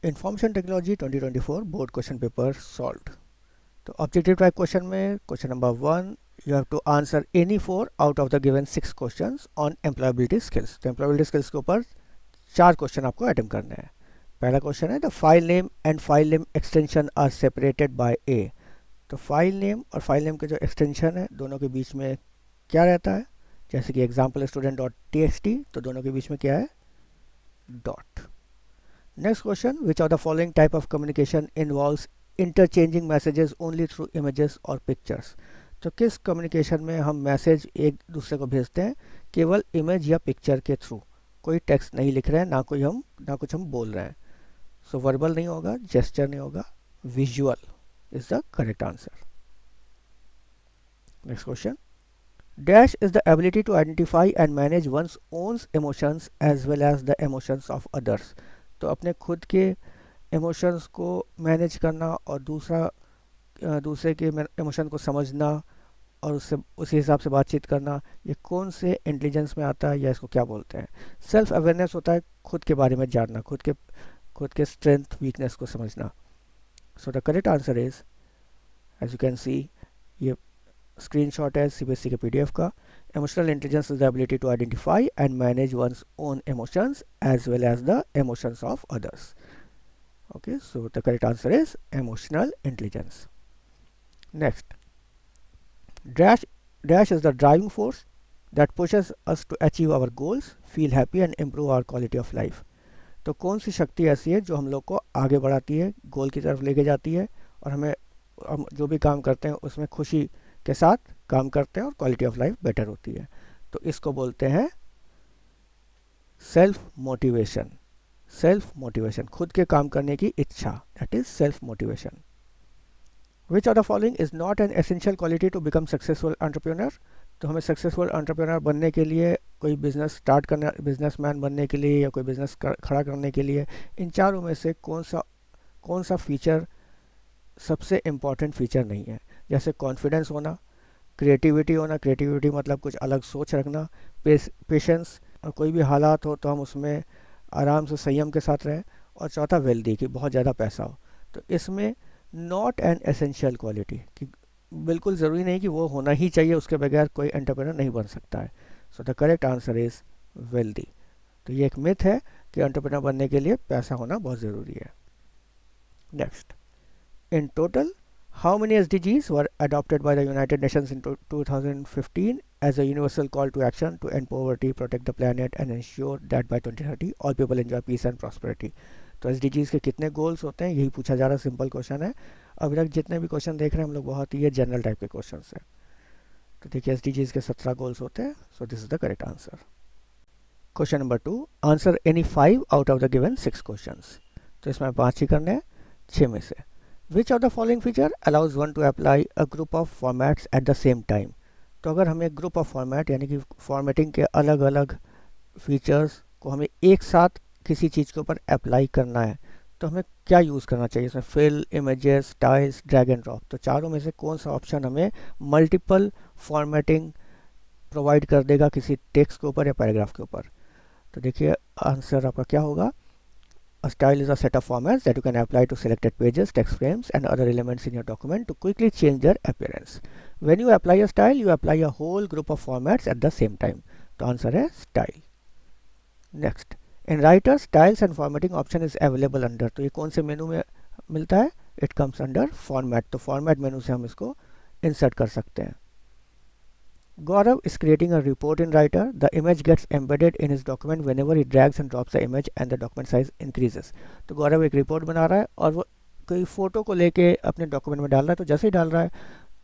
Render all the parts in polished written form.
Information technology 2024 board question paper solved. तो objective type question में question number 1, you have to answer any 4 out of the given 6 questions on employability skills. तो employability skills के ऊपर 4 question आपको attempt करने हैं। पहला question है the file name and file name extension are separated by a. तो file name और फाइल नेम के जो एक्सटेंशन है दोनों के बीच में क्या रहता है, जैसे कि example student dot T x T, तो दोनों के बीच में क्या है, dot. Next question, which of the following type of communication involves interchanging messages only through images और पिक्चर्स। तो किस कम्युनिकेशन में हम मैसेज एक दूसरे को भेजते हैं केवल इमेज या पिक्चर के थ्रू, कोई टेक्स्ट नहीं लिख रहे हैं, ना कुछ हम बोल रहे हैं। सो वर्बल नहीं होगा, जेस्चर नहीं होगा, visual is the correct answer. Next question, dash is the ability to identify and manage one's own emotions as well as the emotions of others. तो अपने खुद के इमोशंस को मैनेज करना और दूसरे के इमोशन को समझना और उससे उसी हिसाब से बातचीत करना, ये कौन से इंटेलिजेंस में आता है या इसको क्या बोलते हैं। सेल्फ अवेयरनेस होता है खुद के बारे में जानना, खुद के स्ट्रेंथ वीकनेस को समझना। So the correct answer is, as you can see, ये स्क्रीनशॉट है सीबीएसई के पीडीएफ का। Emotional intelligence is the ability to identify and manage one's own emotions as well as the emotions of others. Okay, so the correct answer is emotional intelligence. Next, dash is the driving force that pushes us to achieve our goals, feel happy and improve our quality of life. तो कौन सी शक्ति ऐसी है जो हम लोग को आगे बढ़ाती है, गोल की तरफ लेके जाती है और हम जो भी काम करते हैं उसमें खुशी के साथ काम करते हैं और क्वालिटी ऑफ लाइफ बेटर होती है। तो इसको बोलते हैं सेल्फ मोटिवेशन। सेल्फ मोटिवेशन, खुद के काम करने की इच्छा, that is self motivation. Which of the following is not an essential quality to become successful entrepreneur. तो हमें सक्सेसफुल एंटरप्रेन्योर बनने के लिए, कोई बिजनेस स्टार्ट करना, बिजनेसमैन बनने के लिए या कोई बिजनेस खड़ा करने के लिए, इन चारों में से कौन सा फीचर सबसे इम्पॉर्टेंट फीचर नहीं है। जैसे कॉन्फिडेंस होना, क्रिएटिविटी होना, क्रिएटिविटी मतलब कुछ अलग सोच रखना, पेशेंस, और कोई भी हालात हो तो हम उसमें आराम से संयम के साथ रहें, और चौथा वेल्दी, कि बहुत ज़्यादा पैसा हो। तो इसमें नॉट एन एसेंशियल क्वालिटी, कि बिल्कुल ज़रूरी नहीं कि वो होना ही चाहिए, उसके बगैर कोई एंटरप्रेन्योर नहीं बन सकता है। सो the correct answer is wealthy. तो ये एक मिथ है कि एंटरप्रेन्योर बनने के लिए पैसा होना बहुत ज़रूरी है। Next, in total how many SDGs were adopted by the United Nations in 2015 as a universal call to action to end poverty, protect the planet and ensure that by 2030 all people enjoy peace and prosperity। तो SDGs के कितने goals होते हैं, यही पूछा जा रहा है, सिंपल क्वेश्चन है। अभी तक जितने भी क्वेश्चन देख रहे हैं हम लोग, बहुत ही जनरल टाइप के क्वेश्चन हैं। तो देखिए SDGs के 17 गोल्स होते हैं। So this is the correct answer. Question number 2, answer any 5 out of the given 6 question. तो इसमें 5 ही करने हैं 6 में से। Which of the following feature allows one to apply a group of formats at the same time। तो अगर हमें group of format यानी कि फॉर्मेटिंग के अलग अलग फीचर्स को हमें एक साथ किसी चीज़ के ऊपर अप्लाई करना है, तो हमें क्या यूज़ करना चाहिए इसमें, fill, images, styles, drag and drop. तो चारों में से कौन सा ऑप्शन हमें मल्टीपल फॉर्मेटिंग प्रोवाइड कर देगा किसी टेक्स्ट के ऊपर या पैराग्राफ के ऊपर। तो देखिए आंसर आपका क्या होगा। A style is a set of formats that you can apply to selected pages, text frames, and other elements in your document to quickly change their appearance. When you apply a style, you apply a whole group of formats at the same time. तो answer है style. Next, in Writer, styles and formatting option is available under। तो ये कौन से मेनू में मिलता है, it comes under format। तो format मेनू से हम इसको insert कर सकते हैं। Gaurav is creating a report in Writer. The image gets embedded in his document whenever he drags and drops the image and the document size increases। तो गौरव एक report बना रहा है और वो कोई फ़ोटो को लेके अपने डॉक्यूमेंट में डाल रहा है। तो जैसे ही डाल रहा है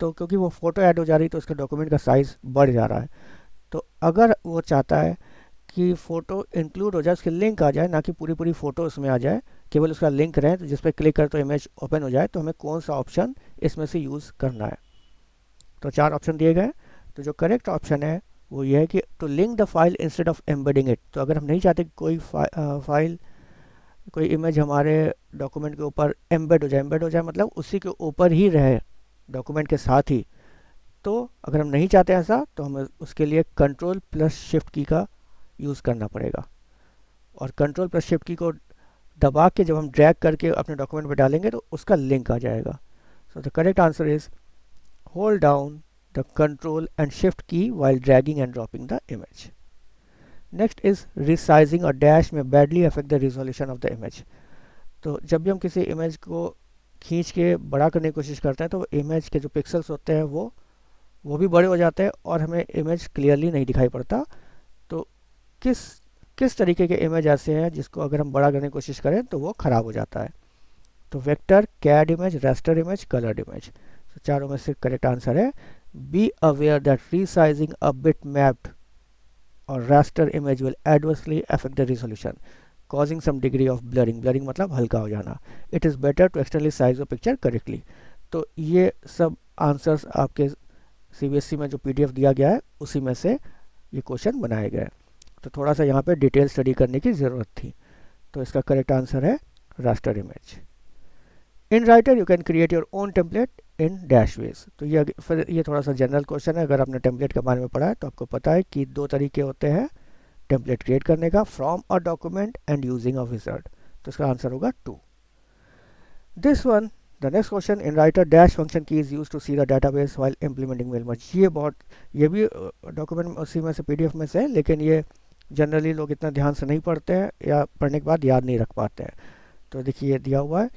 तो क्योंकि वो फ़ोटो ऐड हो जा रही है तो उसका डॉक्यूमेंट का साइज़ बढ़ जा रहा है। तो अगर वो चाहता है कि फ़ोटो इंक्लूड हो जाए, उसकी लिंक आ जाए, ना कि पूरी फ़ोटो उसमें आ जाए, केवल उसका लिंक रहे, तो जिस पर क्लिक कर तो इमेज ओपन हो जाए, तो हमें कौन सा ऑप्शन इसमें से यूज़ करना है। तो 4 ऑप्शन दिए गए। तो जो करेक्ट ऑप्शन है वो ये है कि to link the file instead of embedding it. तो अगर हम नहीं चाहते कोई फाइल, कोई इमेज हमारे डॉक्यूमेंट के ऊपर एम्बेड हो जाए मतलब उसी के ऊपर ही रहे डॉक्यूमेंट के साथ ही, तो अगर हम नहीं चाहते ऐसा तो हमें उसके लिए कंट्रोल प्लस शिफ्ट की का यूज़ करना पड़ेगा। और कंट्रोल प्लस शिफ्ट की को दबा के जब हम ड्रैग करके अपने डॉक्यूमेंट में डालेंगे तो उसका लिंक आ जाएगा. सो the correct answer is hold down the control and shift की while dragging and dropping the image. Next is resizing और डैश में badly affect the resolution of the image. तो जब भी हम किसी इमेज को खींच के बड़ा करने की कोशिश करते हैं तो इमेज के जो पिक्सल्स होते हैं वो भी बड़े हो जाते हैं और हमें इमेज क्लियरली नहीं दिखाई पड़ता. तो किस किस तरीके के इमेज ऐसे हैं जिसको अगर हम बड़ा करने की कोशिश करें तो वो ख़राब हो जाता है. तो vector, CAD image, raster image, coloured image. तो चारों में से करेक्ट आंसर है be aware that resizing a bit mapped or raster image will adversely affect the resolution, causing some degree of blurring. Blurring मतलब हल्का हो जाना. It is better to externally size the picture correctly. तो ये सब answers आपके CBSE में जो PDF दिया गया है उसी में से ये क्वेश्चन बनाए गए. तो थोड़ा सा यहाँ पे डिटेल स्टडी करने की ज़रूरत थी. तो इसका करेक्ट आंसर है raster image. In Writer you can create your own template in dash ways. तो ये थोड़ा सा जनरल क्वेश्चन है. अगर आपने टेम्पलेट के बारे में पढ़ा है तो आपको पता है कि दो तरीके होते हैं टेम्पलेट क्रिएट करने का, from a document and using a wizard. तो इसका आंसर होगा 2. This one, the next question, in writer dash function key is use to see the database while implementing mail merge. ये भी डॉक्यूमेंट उसी में से PDF में से है, लेकिन ये जनरली लोग इतना ध्यान से नहीं पढ़ते हैं या पढ़ने के बाद याद नहीं रख पाते हैं. तो देखिए ये दिया हुआ है.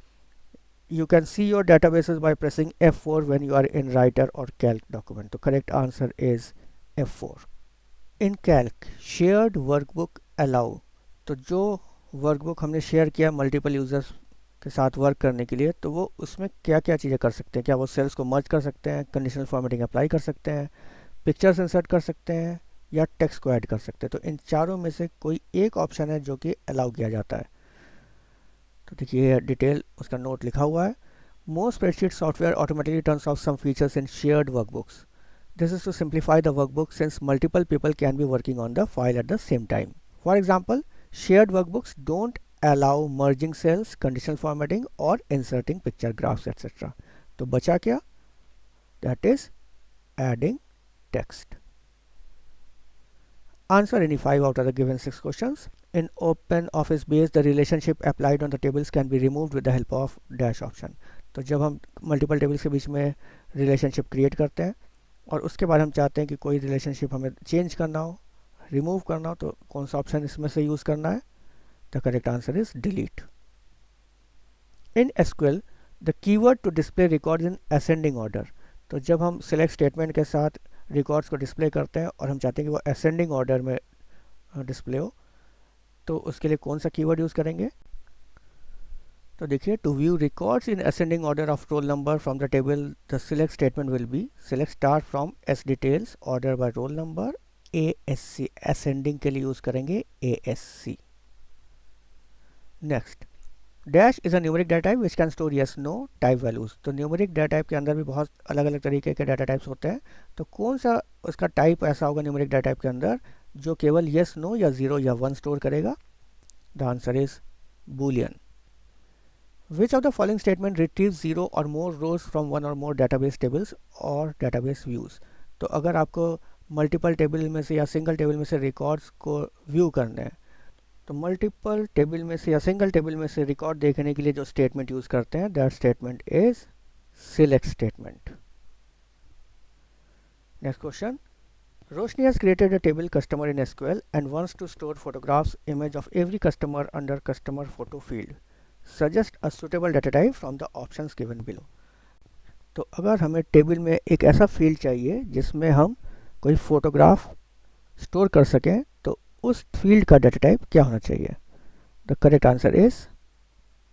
You can see your databases by pressing F4 when you are in Writer or Calc document. The correct answer is F4. In Calc, shared workbook allow. तो जो वर्कबुक हमने शेयर किया मल्टीपल यूजर्स के साथ वर्क करने के लिए, तो वो उसमें क्या क्या चीज़ें कर सकते हैं. क्या वो सेल्स को मर्ज कर सकते हैं, कंडीशनल फॉर्मेटिंग अप्लाई कर सकते हैं, पिक्चर्स इंसर्ट कर सकते हैं या टेक्स्ट को ऐड कर सकते हैं. तो इन चारों में से कोई एक ऑप्शन है जो कि अलाउ किया जाता है. तो देखिए डिटेल उसका नोट लिखा हुआ है. Most spreadsheet software automatically turns off some features in shared workbooks. This is to simplify the workbook since multiple people can be working on the file at the same time. For example, shared workbooks don't allow merging cells, conditional formatting और inserting picture graphs etcetera. तो बचा क्या? That is adding text. Answer any 5 out of the given 6 questions. In OpenOffice base, the relationship applied on the tables can be removed with the help of dash option. तो जब हम multiple tables के बीच में relationship create करते हैं और उसके बाद हम चाहते हैं कि कोई रिलेशनशिप हमें चेंज करना हो, रिमूव करना हो, तो कौन सा ऑप्शन इसमें से यूज़ करना है? The correct answer is delete. In SQL, the keyword to display records in ascending order. तो जब हम सिलेक्ट स्टेटमेंट के साथ रिकॉर्ड्स को डिस्प्ले करते हैं और हम चाहते हैं कि वो असेंडिंग ऑर्डर में डिस्प्ले हो, तो उसके लिए कौन सा कीवर्ड यूज़ करेंगे? तो देखिए, to view records in ascending order of roll number from the table, the select statement will be select star from S details order by roll number ASC. Ascending के लिए यूज़ करेंगे ASC. Next, dash is a numeric data type which can store yes no type values. तो numeric data type के अंदर भी बहुत अलग अलग तरीके के डाटा टाइप्स होते हैं. तो कौन सा उसका टाइप ऐसा होगा न्यूमेरिक डाटा टाइप के अंदर जो केवल यस नो या 0 या 1 स्टोर करेगा? The answer is Boolean. Which of the following statement retrieve 0 और मोर रोज फ्रॉम वन और मोर डाटाबेस टेबल्स और डाटाबेस व्यूज. तो अगर आपको मल्टीपल टेबल में से या सिंगल टेबल में से रिकॉर्ड्स को व्यू करने हैं, तो मल्टीपल टेबल में से या सिंगल टेबल में से रिकॉर्ड देखने के लिए जो स्टेटमेंट यूज करते हैं, that statement is select statement. Next question, Roshni has created a table customer in SQL and wants to store photographs image of every customer under customer photo field. Suggest a suitable data type from the options given below. तो अगर हमें table में एक ऐसा field चाहिए जिसमें हम कोई फोटोग्राफ स्टोर कर सकें, तो उस फील्ड का डाटा टाइप क्या होना चाहिए? द करेक्ट आंसर इज,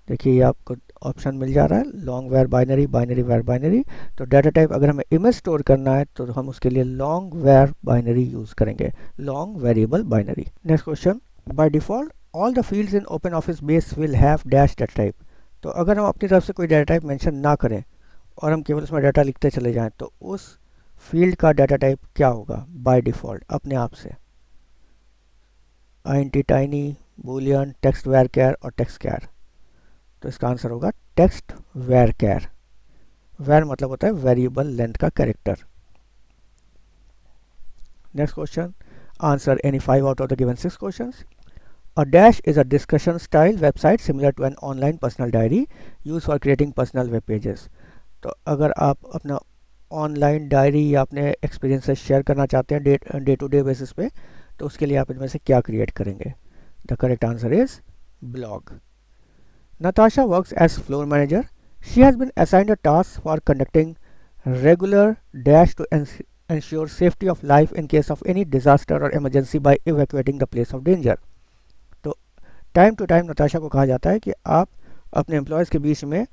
देखिए ये आपको ऑप्शन मिल जा रहा है, long var binary, binary var binary. तो डाटा टाइप अगर हमें इमेज स्टोर करना है तो हम उसके लिए लॉन्ग वेर बाइनरी यूज करेंगे, long variable binary. Next question, by default all the fields in open office base will have dash data type. तो अगर हम अपनी तरफ से कोई डाटा टाइप मेंशन ना करें और हम केवल उसमें डाटा लिखते चले जाएं, तो उस फील्ड का डाटा टाइप क्या होगा बाय डिफॉल्ट अपने आप से? INT tiny, boolean, text varchar और टेक्स्ट कैर. तो इसका आंसर होगा टेक्स्ट वेर कैर. वेर मतलब होता है वेरिएबल लेंथ का character. Next question, answer any 5 out of the given 6 questions. A dash is a discussion style website similar to an online personal diary used for creating personal web pages. तो अगर आप अपना online diary या अपने experiences share करना चाहते हैं day to day basis पे, तो उसके लिए आप इनमें से क्या क्रिएट करेंगे? The correct answer is blog. Natasha works as floor manager. She has been assigned a task for conducting regular dash to ensure safety of life in case of any disaster or emergency by evacuating the place of danger. तो time to time Natasha को कहा जाता है कि आप अपने employees के बीच में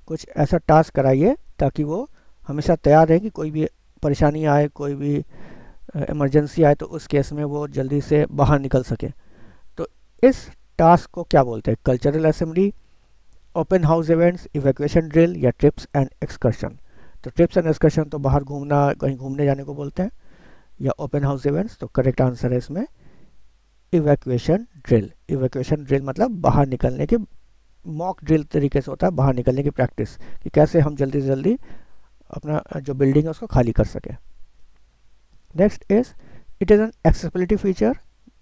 कुछ ऐसा टास्क कराइए ताकि वो हमेशा तैयार रहे कि कोई भी परेशानी आए, कोई भी इमरजेंसी आए तो उस केस में वो जल्दी से बाहर निकल सके. तो इस टास्क को क्या बोलते हैं? Cultural assembly, open house events, evacuation drill या ट्रिप्स एंड एक्सकर्शन. तो ट्रिप्स एंड एक्सकर्शन तो बाहर घूमना, कहीं घूमने जाने को बोलते हैं, या ओपन हाउस इवेंट्स. तो करेक्ट आंसर है इसमें इवैक्यूएशन ड्रिल. इवैक्यूएशन ड्रिल मतलब बाहर निकलने के, मॉक ड्रिल तरीके से होता है, बाहर निकलने की प्रैक्टिस कि कैसे हम जल्दी से जल्दी अपना जो बिल्डिंग है उसको खाली कर सकें. Next is it is an accessibility feature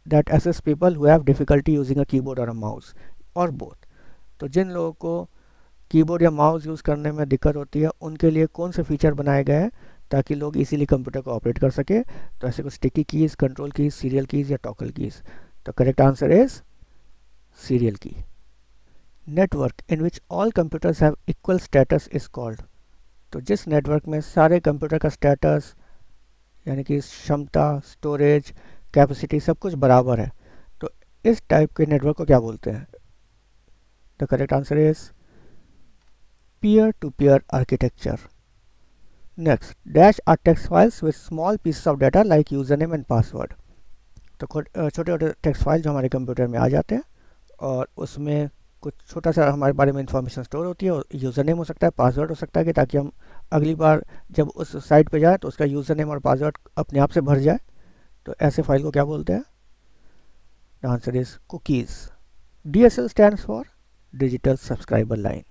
that assist people who have difficulty using a keyboard और अ माउस और बोथ. तो जिन लोगों को कीबोर्ड या माउस यूज़ करने में दिक्कत होती है उनके लिए कौन से फीचर बनाए गए हैं ताकि लोग इजीली कंप्यूटर को ऑपरेट कर सके? तो ऐसे कुछ sticky keys, control keys, serial keys या टॉगल कीज़. तो करेक्ट आंसर इज सीरियल की. Network in which all computers have equal status is called. तो जिस नेटवर्क में सारे कंप्यूटर का स्टेटस यानी कि क्षमता, स्टोरेज, कैपेसिटी सब कुछ बराबर है, तो इस टाइप के नेटवर्क को क्या बोलते हैं? The correct answer is peer to peer architecture. Next, dash are text files with small pieces of data like username and password. तो छोटे छोटे टेक्स्ट फाइल जो हमारे कंप्यूटर में आ जाते हैं और उसमें कुछ छोटा सा हमारे बारे में इंफॉर्मेशन स्टोर होती है. और यूज़र नेम हो सकता है, पासवर्ड हो सकता है कि ताकि हम अगली बार जब उस साइट पे जाए तो उसका यूज़र नेम और पासवर्ड अपने आप से भर जाए. तो ऐसे फाइल को क्या बोलते हैं? The answer is cookies. DSL stands for digital subscriber line.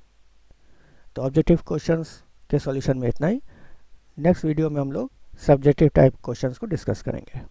तो ऑब्जेक्टिव क्वेश्चंस के सॉल्यूशन में इतना ही. नेक्स्ट वीडियो में हम लोग सब्जेक्टिव टाइप क्वेश्चंस को डिस्कस करेंगे.